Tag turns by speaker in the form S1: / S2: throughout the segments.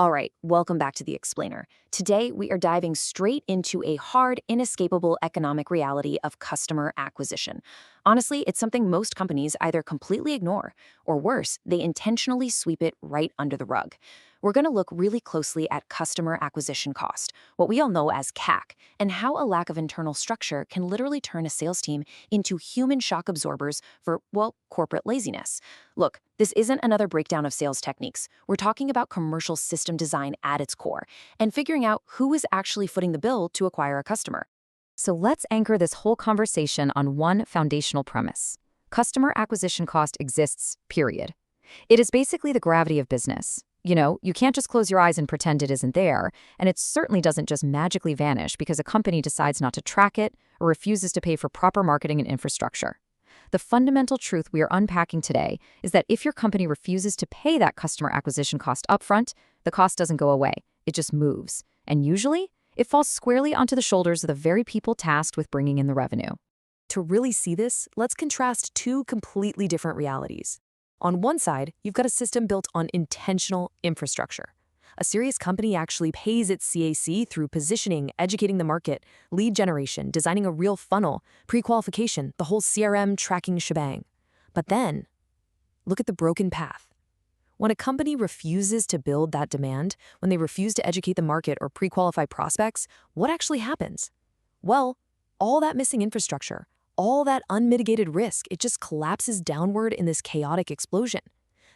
S1: All right, welcome back to The Explainer. Today, we are diving straight into a hard, inescapable economic reality of customer acquisition. Honestly, it's something most companies either completely ignore, or worse, they intentionally sweep it right under the rug. We're going to look really closely at customer acquisition cost, what we all know as CAC, and how a lack of internal structure can literally turn a sales team into human shock absorbers for, well, corporate laziness. Look, this isn't another breakdown of sales techniques. We're talking about commercial system design at its core and figuring out who is actually footing the bill to acquire a customer. So let's anchor this whole conversation on one foundational premise. Customer acquisition cost exists, period. It is basically the gravity of business. You know, you can't just close your eyes and pretend it isn't there, and it certainly doesn't just magically vanish because a company decides not to track it or refuses to pay for proper marketing and infrastructure. The fundamental truth we are unpacking today is that if your company refuses to pay that customer acquisition cost upfront, the cost doesn't go away, it just moves. And usually, it falls squarely onto the shoulders of the very people tasked with bringing in the revenue.
S2: To really see this, let's contrast two completely different realities. On one side, you've got a system built on intentional infrastructure. A serious company actually pays its CAC through positioning, educating the market, lead generation, designing a real funnel, pre-qualification, the whole CRM tracking shebang. But then, look at the broken path. When a company refuses to build that demand, when they refuse to educate the market or pre-qualify prospects, what actually happens? Well, all that missing infrastructure, all that unmitigated risk, it just collapses downward in this chaotic explosion.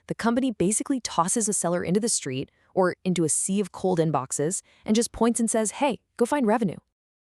S2: The company basically tosses a seller into the street or into a sea of cold inboxes and just points and says, hey, go find revenue.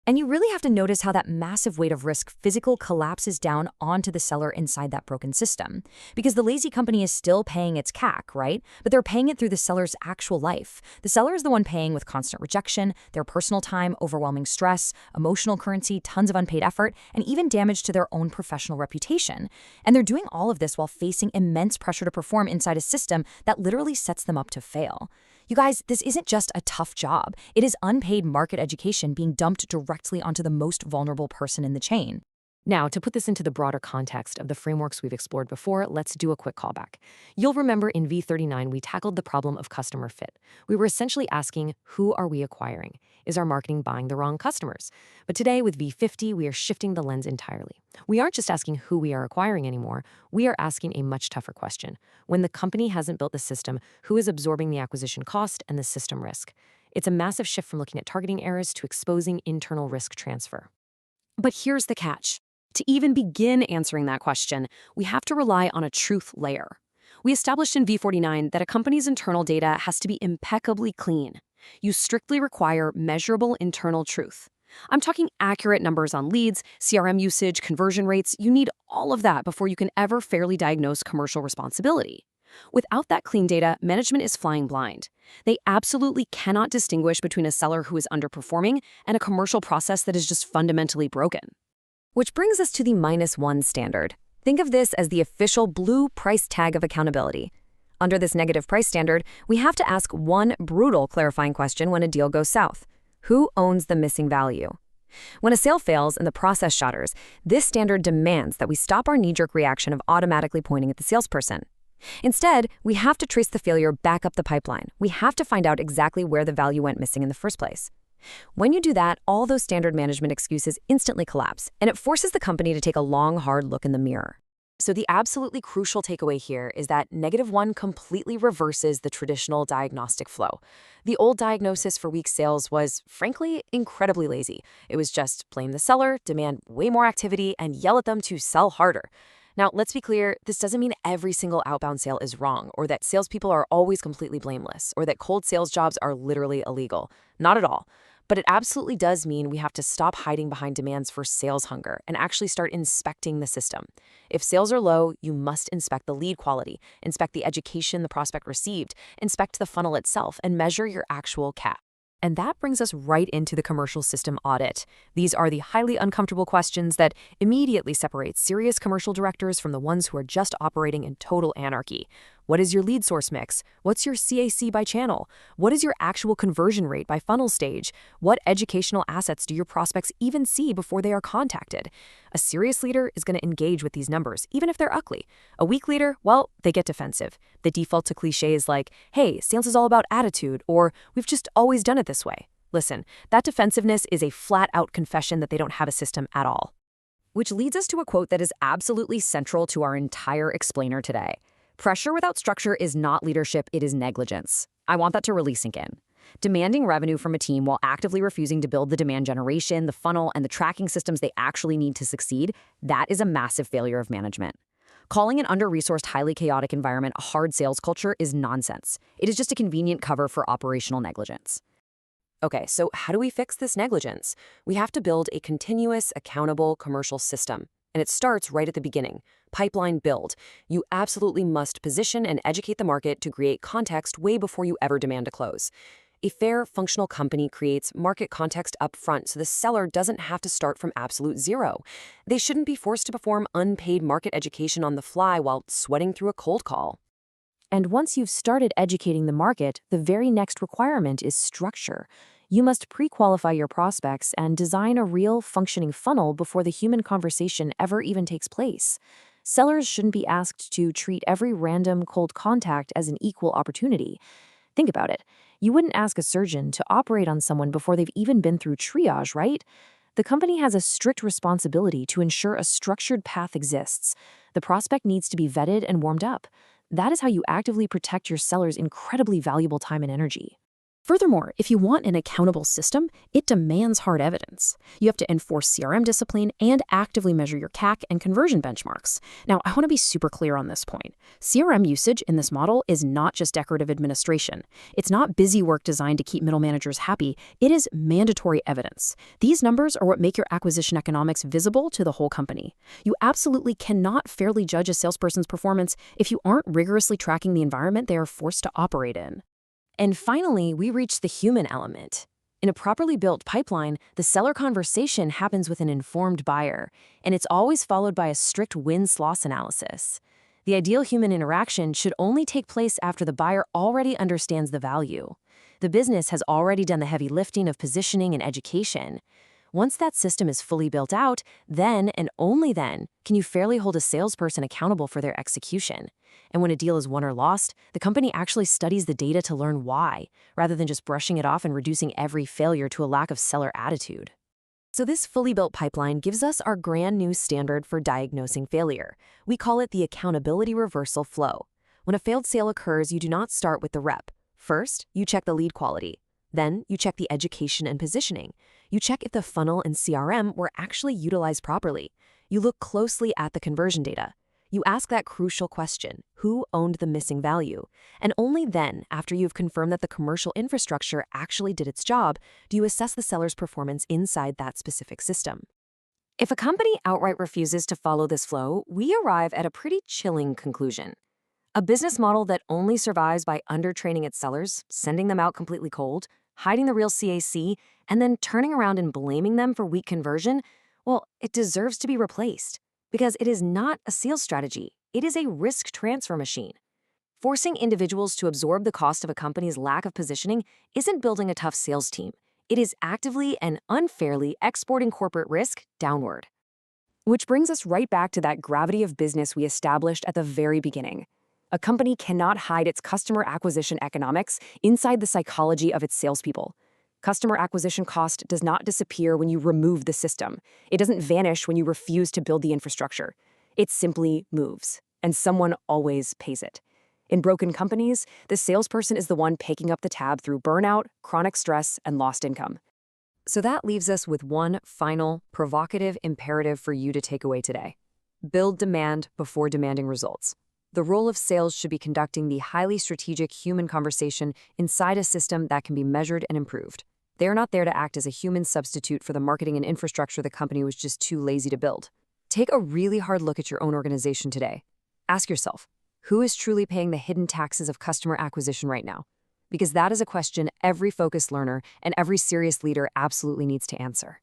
S1: And you really have to notice how that massive weight of risk physical collapses down onto the seller inside that broken system. Because the lazy company is still paying its CAC, right? But they're paying it through the seller's actual life. The seller is the one paying with constant rejection, their personal time, overwhelming stress, emotional currency, tons of unpaid effort, and even damage to their own professional reputation. And they're doing all of this while facing immense pressure to perform inside a system that literally sets them up to fail. You guys, this isn't just a tough job. It is unpaid market education being dumped directly onto the most vulnerable person in the chain.
S2: Now, to put this into the broader context of the frameworks we've explored before, let's do a quick callback. You'll remember in V39, we tackled the problem of customer fit. We were essentially asking, who are we acquiring? Is our marketing buying the wrong customers? But today with V50, we are shifting the lens entirely. We aren't just asking who we are acquiring anymore. We are asking a much tougher question. When the company hasn't built the system, who is absorbing the acquisition cost and the system risk? It's a massive shift from looking at targeting errors to exposing internal risk transfer. But here's the catch. To even begin answering that question, we have to rely on a truth layer. We established in V49 that a company's internal data has to be impeccably clean. You strictly require measurable internal truth. I'm talking accurate numbers on leads, CRM usage, conversion rates. You need all of that before you can ever fairly diagnose commercial responsibility. Without that clean data, management is flying blind. They absolutely cannot distinguish between a seller who is underperforming and a commercial process that is just fundamentally broken.
S1: Which brings us to the -1 standard. Think of this as the official blue price tag of accountability. Under this negative price standard, we have to ask one brutal clarifying question when a deal goes south. Who owns the missing value? When a sale fails and the process shatters, this standard demands that we stop our knee-jerk reaction of automatically pointing at the salesperson. Instead, we have to trace the failure back up the pipeline. We have to find out exactly where the value went missing in the first place. When you do that, all those standard management excuses instantly collapse, and it forces the company to take a long, hard look in the mirror. So the absolutely crucial takeaway here is that -1 completely reverses the traditional diagnostic flow. The old diagnosis for weak sales was, frankly, incredibly lazy. It was just blame the seller, demand way more activity, and yell at them to sell harder. Now, let's be clear, this doesn't mean every single outbound sale is wrong, or that salespeople are always completely blameless, or that cold sales jobs are literally illegal. Not at all. But it absolutely does mean we have to stop hiding behind demands for sales hunger and actually start inspecting the system. If sales are low, you must inspect the lead quality, inspect the education the prospect received, inspect the funnel itself, and measure your actual CAC. And that brings us right into the commercial system audit. These are the highly uncomfortable questions that immediately separate serious commercial directors from the ones who are just operating in total anarchy. What is your lead source mix? What's your CAC by channel? What is your actual conversion rate by funnel stage? What educational assets do your prospects even see before they are contacted? A serious leader is going to engage with these numbers, even if they're ugly. A weak leader, well, they get defensive. They default to cliches like, hey, sales is all about attitude, or we've just always done it this way. Listen, that defensiveness is a flat-out confession that they don't have a system at all. Which leads us to a quote that is absolutely central to our entire explainer today. Pressure without structure is not leadership, it is negligence. I want that to really sink in. Demanding revenue from a team while actively refusing to build the demand generation, the funnel, and the tracking systems they actually need to succeed, that is a massive failure of management. Calling an under-resourced, highly chaotic environment a hard sales culture is nonsense. It is just a convenient cover for operational negligence. Okay, so how do we fix this negligence? We have to build a continuous, accountable commercial system. And it starts right at the beginning. Pipeline build. You absolutely must position and educate the market to create context way before you ever demand a close. A fair, functional company creates market context up front so the seller doesn't have to start from absolute zero. They shouldn't be forced to perform unpaid market education on the fly while sweating through a cold call. And once you've started educating the market, the very next requirement is structure. You must pre-qualify your prospects and design a real, functioning funnel before the human conversation ever even takes place. Sellers shouldn't be asked to treat every random cold contact as an equal opportunity. Think about it. You wouldn't ask a surgeon to operate on someone before they've even been through triage, right? The company has a strict responsibility to ensure a structured path exists. The prospect needs to be vetted and warmed up. That is how you actively protect your seller's incredibly valuable time and energy.
S3: Furthermore, if you want an accountable system, it demands hard evidence. You have to enforce CRM discipline and actively measure your CAC and conversion benchmarks. Now, I want to be super clear on this point. CRM usage in this model is not just decorative administration. It's not busy work designed to keep middle managers happy. It is mandatory evidence. These numbers are what make your acquisition economics visible to the whole company. You absolutely cannot fairly judge a salesperson's performance if you aren't rigorously tracking the environment they are forced to operate in.
S1: And finally, we reach the human element. In a properly built pipeline, the seller conversation happens with an informed buyer, and it's always followed by a strict win-loss analysis. The ideal human interaction should only take place after the buyer already understands the value. The business has already done the heavy lifting of positioning and education. Once that system is fully built out, then and only then can you fairly hold a salesperson accountable for their execution. And when a deal is won or lost, the company actually studies the data to learn why, rather than just brushing it off and reducing every failure to a lack of seller attitude. So this fully built pipeline gives us our brand new standard for diagnosing failure. We call it the accountability reversal flow. When a failed sale occurs, you do not start with the rep. First, you check the lead quality. Then, you check the education and positioning. You check if the funnel and CRM were actually utilized properly. You look closely at the conversion data. You ask that crucial question, who owned the missing value? And only then, after you've confirmed that the commercial infrastructure actually did its job, do you assess the seller's performance inside that specific system. If a company outright refuses to follow this flow, we arrive at a pretty chilling conclusion. A business model that only survives by undertraining its sellers, sending them out completely cold, hiding the real CAC, and then turning around and blaming them for weak conversion, well, it deserves to be replaced. Because it is not a sales strategy, it is a risk transfer machine. Forcing individuals to absorb the cost of a company's lack of positioning isn't building a tough sales team. It is actively and unfairly exporting corporate risk downward. Which brings us right back to that gravity of business we established at the very beginning. A company cannot hide its customer acquisition economics inside the psychology of its salespeople. Customer acquisition cost does not disappear when you remove the system. It doesn't vanish when you refuse to build the infrastructure. It simply moves, and someone always pays it. In broken companies, the salesperson is the one picking up the tab through burnout, chronic stress, and lost income. So that leaves us with one final, provocative imperative for you to take away today. Build demand before demanding results. The role of sales should be conducting the highly strategic human conversation inside a system that can be measured and improved. They are not there to act as a human substitute for the marketing and infrastructure the company was just too lazy to build. Take a really hard look at your own organization today. Ask yourself, who is truly paying the hidden taxes of customer acquisition right now? Because that is a question every focused learner and every serious leader absolutely needs to answer.